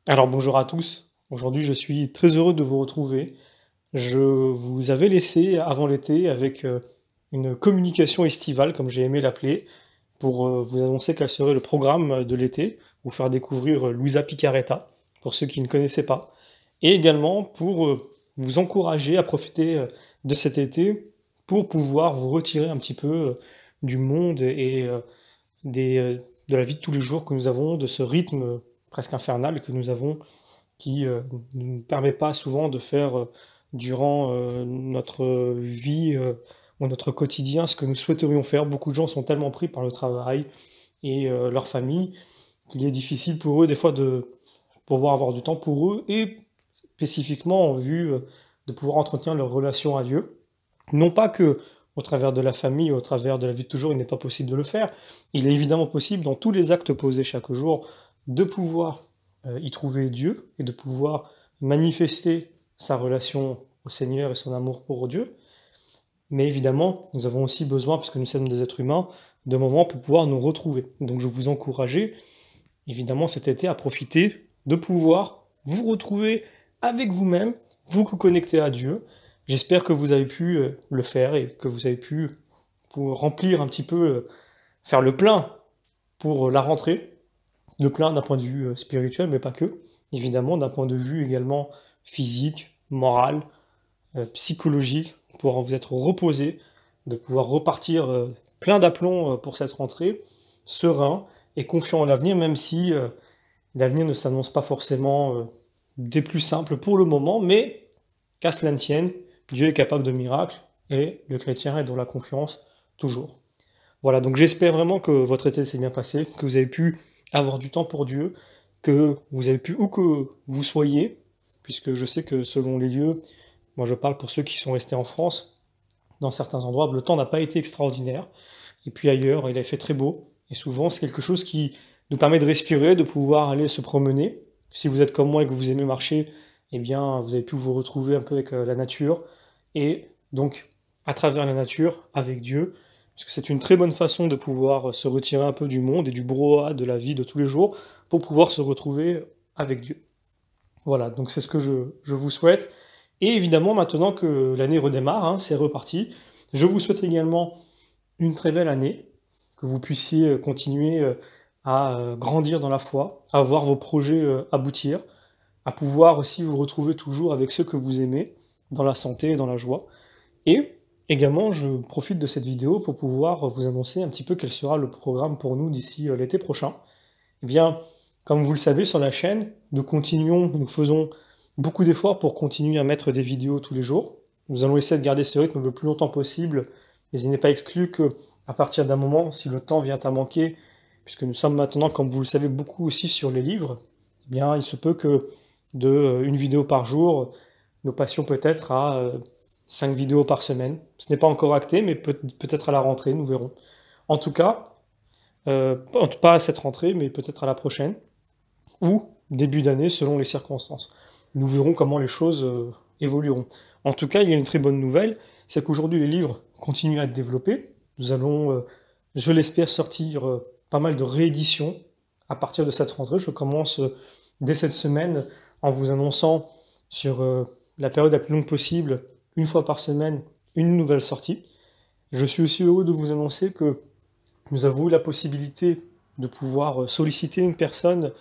Alors bonjour à tous. Aujourd'hui, je suis très heureux de vous retrouver. Je vous avais laissé avant l'été avec une communication estivale, comme j'ai aimé l'appeler, pour vous annoncer quel serait le programme de l'été, vous faire découvrir Luisa Picaretta, pour ceux qui ne connaissaient pas, et également pour vous encourager à profiter de cet été pour pouvoir vous retirer un petit peu du monde et de la vie de tous les jours que nous avons, de ce rythme presque infernal que nous avons qui, ne nous permet pas souvent de faire, durant, notre vie, ou notre quotidien ce que nous souhaiterions faire. Beaucoup de gens sont tellement pris par le travail et leur famille qu'il est difficile pour eux des fois de pouvoir avoir du temps pour eux et spécifiquement en vue, de pouvoir entretenir leur relation à Dieu. Non pas que au travers de la famille, au travers de la vie de toujours, il n'est pas possible de le faire. Il est évidemment possible dans tous les actes posés chaque jour de pouvoir, y trouver Dieu et de pouvoir manifester sa relation au Seigneur et son amour pour Dieu. Mais évidemment, nous avons aussi besoin, puisque nous sommes des êtres humains, de moments pour pouvoir nous retrouver. Donc je vous encourageais, évidemment, cet été à profiter de pouvoir vous retrouver avec vous-même, vous connecter à Dieu. J'espère que vous avez pu le faire et que vous avez pu pour remplir un petit peu, faire le plein pour la rentrée. Le plein d'un point de vue spirituel, mais pas que. Évidemment, d'un point de vue également physique, moral, psychologique, pour vous être reposé, de pouvoir repartir plein d'aplomb pour cette rentrée, serein et confiant en l'avenir, même si l'avenir ne s'annonce pas forcément des plus simples pour le moment, mais qu'à cela ne tienne, Dieu est capable de miracles et le chrétien est dans la confiance toujours. Voilà, donc j'espère vraiment que votre été s'est bien passé, que vous avez pu avoir du temps pour Dieu, que vous avez pu, où que vous soyez, puisque je sais que selon les lieux, moi je parle pour ceux qui sont restés en France, dans certains endroits, le temps n'a pas été extraordinaire, et puis ailleurs, il a fait très beau, et souvent c'est quelque chose qui nous permet de respirer, de pouvoir aller se promener. Si vous êtes comme moi et que vous aimez marcher, eh bien vous avez pu vous retrouver un peu avec la nature, et donc à travers la nature, avec Dieu, parce que c'est une très bonne façon de pouvoir se retirer un peu du monde et du brouhaha de la vie de tous les jours, pour pouvoir se retrouver avec Dieu. Voilà, donc c'est ce que je vous souhaite. Et évidemment, maintenant que l'année redémarre, hein, c'est reparti, je vous souhaite également une très belle année, que vous puissiez continuer à grandir dans la foi, à voir vos projets aboutir, à pouvoir aussi vous retrouver toujours avec ceux que vous aimez, dans la santé et dans la joie. Et également, je profite de cette vidéo pour pouvoir vous annoncer un petit peu quel sera le programme pour nous d'ici l'été prochain. Eh bien, comme vous le savez sur la chaîne, nous faisons beaucoup d'efforts pour continuer à mettre des vidéos tous les jours. Nous allons essayer de garder ce rythme le plus longtemps possible, mais il n'est pas exclu que, à partir d'un moment, si le temps vient à manquer, puisque nous sommes maintenant, comme vous le savez, beaucoup aussi sur les livres, eh bien, il se peut que de une vidéo par jour, nous passions peut-être à 5 vidéos par semaine. Ce n'est pas encore acté, mais peut-être à la rentrée, nous verrons. En tout cas, pas à cette rentrée, mais peut-être à la prochaine, ou début d'année selon les circonstances. Nous verrons comment les choses évolueront. En tout cas, il y a une très bonne nouvelle, c'est qu'aujourd'hui les livres continuent à être développés. Nous allons, je l'espère, sortir pas mal de rééditions à partir de cette rentrée. Je commence dès cette semaine en vous annonçant sur la période la plus longue possible, une fois par semaine, une nouvelle sortie. Je suis aussi heureux de vous annoncer que nous avons eu la possibilité de pouvoir solliciter une personne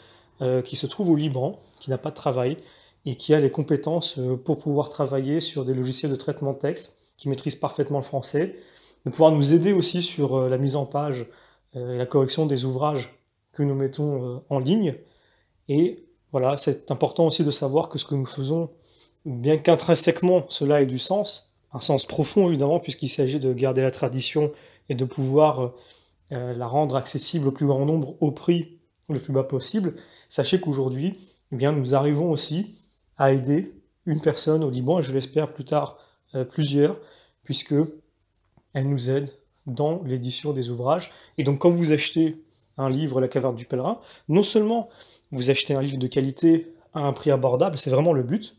qui se trouve au Liban, qui n'a pas de travail et qui a les compétences pour pouvoir travailler sur des logiciels de traitement de texte, qui maîtrise parfaitement le français, de pouvoir nous aider aussi sur la mise en page et la correction des ouvrages que nous mettons en ligne. Et voilà, c'est important aussi de savoir que ce que nous faisons, bien qu'intrinsèquement cela ait du sens, un sens profond évidemment, puisqu'il s'agit de garder la tradition et de pouvoir la rendre accessible au plus grand nombre au prix le plus bas possible, sachez qu'aujourd'hui, eh bien, nous arrivons aussi à aider une personne au Liban, et je l'espère plus tard plusieurs, puisque elle nous aide dans l'édition des ouvrages. Et donc quand vous achetez un livre La Caverne du Pèlerin, non seulement vous achetez un livre de qualité à un prix abordable, c'est vraiment le but,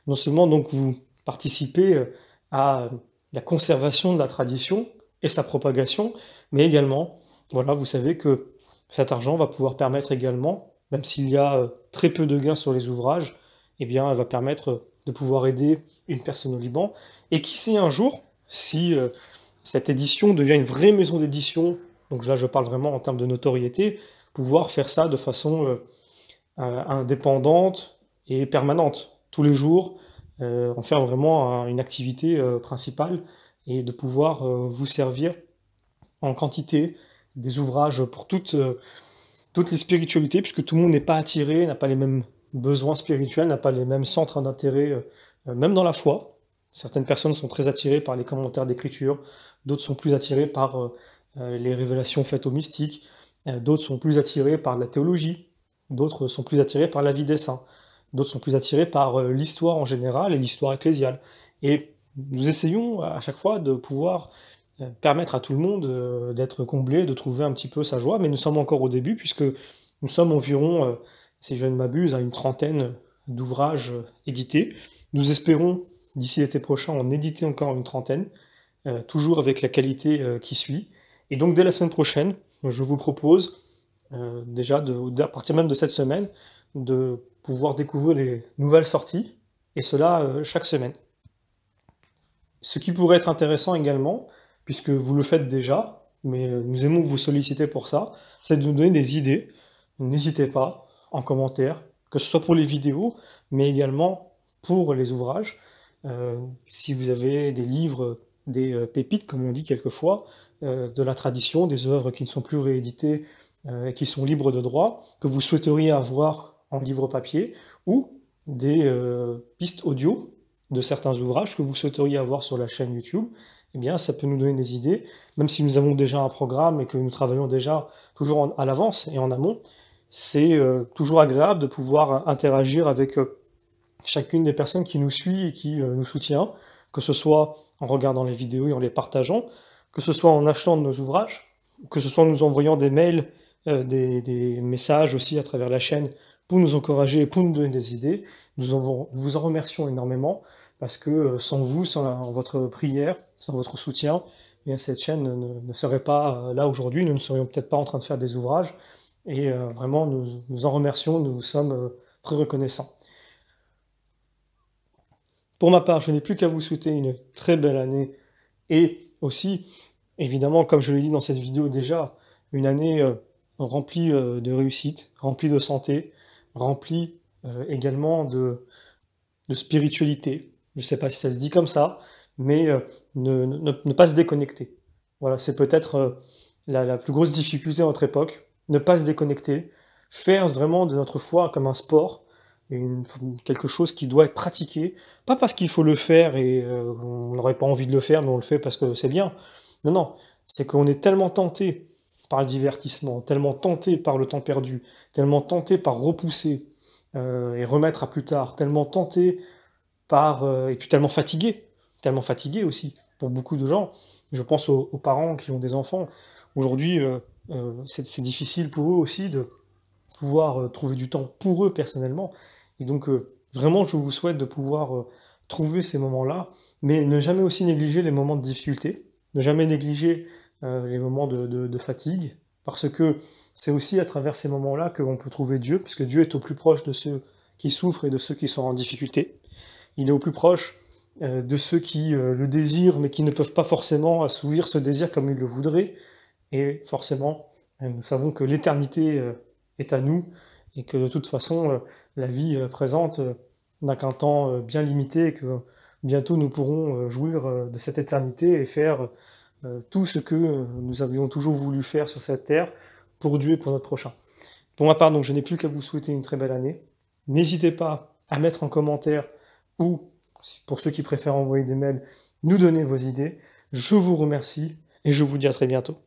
non seulement donc vous participez à la conservation de la tradition et sa propagation, mais également, voilà, vous savez que cet argent va pouvoir permettre également même s'il y a très peu de gains sur les ouvrages, eh bien, elle va permettre de pouvoir aider une personne au Liban. Et qui sait un jour, si cette édition devient une vraie maison d'édition, donc là je parle vraiment en termes de notoriété, pouvoir faire ça de façon indépendante et permanente, tous les jours, en faire vraiment une activité principale et de pouvoir vous servir en quantité des ouvrages pour toutes les spiritualités, puisque tout le monde n'est pas attiré, n'a pas les mêmes besoins spirituels, n'a pas les mêmes centres d'intérêt, même dans la foi. Certaines personnes sont très attirées par les commentaires d'écriture, d'autres sont plus attirées par les révélations faites aux mystiques, d'autres sont plus attirées par la théologie, d'autres sont plus attirés par la vie des saints, d'autres sont plus attirés par l'histoire en général et l'histoire ecclésiale. Et nous essayons à chaque fois de pouvoir permettre à tout le monde d'être comblé, de trouver un petit peu sa joie, mais nous sommes encore au début, puisque nous sommes environ, si je ne m'abuse, à une trentaine d'ouvrages édités. Nous espérons, d'ici l'été prochain, en éditer encore une trentaine, toujours avec la qualité qui suit. Et donc dès la semaine prochaine, je vous propose, déjà à partir même de cette semaine, de pouvoir découvrir les nouvelles sorties, et cela chaque semaine. Ce qui pourrait être intéressant également, puisque vous le faites déjà, mais nous aimons vous solliciter pour ça, c'est de nous donner des idées. N'hésitez pas, en commentaire, que ce soit pour les vidéos, mais également pour les ouvrages. Si vous avez des livres, des pépites, comme on dit quelquefois, de la tradition, des œuvres qui ne sont plus rééditées et qui sont libres de droit, que vous souhaiteriez avoir en livre papier, ou des pistes audio de certains ouvrages que vous souhaiteriez avoir sur la chaîne YouTube, eh bien, ça peut nous donner des idées, même si nous avons déjà un programme et que nous travaillons déjà toujours à l'avance et en amont, c'est toujours agréable de pouvoir interagir avec chacune des personnes qui nous suit et qui nous soutient, que ce soit en regardant les vidéos et en les partageant, que ce soit en achetant de nos ouvrages, que ce soit en nous envoyant des mails, des messages aussi à travers la chaîne pour nous encourager et pour nous donner des idées. Nous vous en remercions énormément, parce que sans vous, sans votre prière, sans votre soutien, eh bien, cette chaîne ne serait pas là aujourd'hui, nous ne serions peut-être pas en train de faire des ouvrages, et vraiment nous en remercions, nous vous sommes très reconnaissants. Pour ma part, je n'ai plus qu'à vous souhaiter une très belle année, et aussi, évidemment, comme je l'ai dit dans cette vidéo déjà, une année remplie de réussite, remplie de santé, remplie également de spiritualité. Je ne sais pas si ça se dit comme ça, mais ne pas se déconnecter. Voilà, c'est peut-être la plus grosse difficulté à notre époque, ne pas se déconnecter, faire vraiment de notre foi comme un sport, quelque chose qui doit être pratiqué, pas parce qu'il faut le faire et on n'aurait pas envie de le faire, mais on le fait parce que c'est bien. Non, non, c'est qu'on est tellement tenté par le divertissement, tellement tenté par le temps perdu, tellement tenté par repousser et remettre à plus tard, tellement tenté par... et puis tellement fatigué aussi, pour beaucoup de gens. Je pense aux parents qui ont des enfants. Aujourd'hui, c'est difficile pour eux aussi de pouvoir trouver du temps pour eux personnellement. Et donc, vraiment, je vous souhaite de pouvoir trouver ces moments-là, mais ne jamais aussi négliger les moments de difficulté, ne jamais négliger les moments de fatigue, parce que c'est aussi à travers ces moments-là que l'on peut trouver Dieu, puisque Dieu est au plus proche de ceux qui souffrent et de ceux qui sont en difficulté. Il est au plus proche de ceux qui le désirent, mais qui ne peuvent pas forcément assouvir ce désir comme ils le voudraient. Et forcément, nous savons que l'éternité est à nous, et que de toute façon, la vie présente n'a qu'un temps bien limité, et que bientôt nous pourrons jouir de cette éternité et faire tout ce que nous avions toujours voulu faire sur cette terre pour Dieu et pour notre prochain. Pour ma part, donc, je n'ai plus qu'à vous souhaiter une très belle année. N'hésitez pas à mettre en commentaire, ou pour ceux qui préfèrent envoyer des mails, nous donner vos idées. Je vous remercie et je vous dis à très bientôt.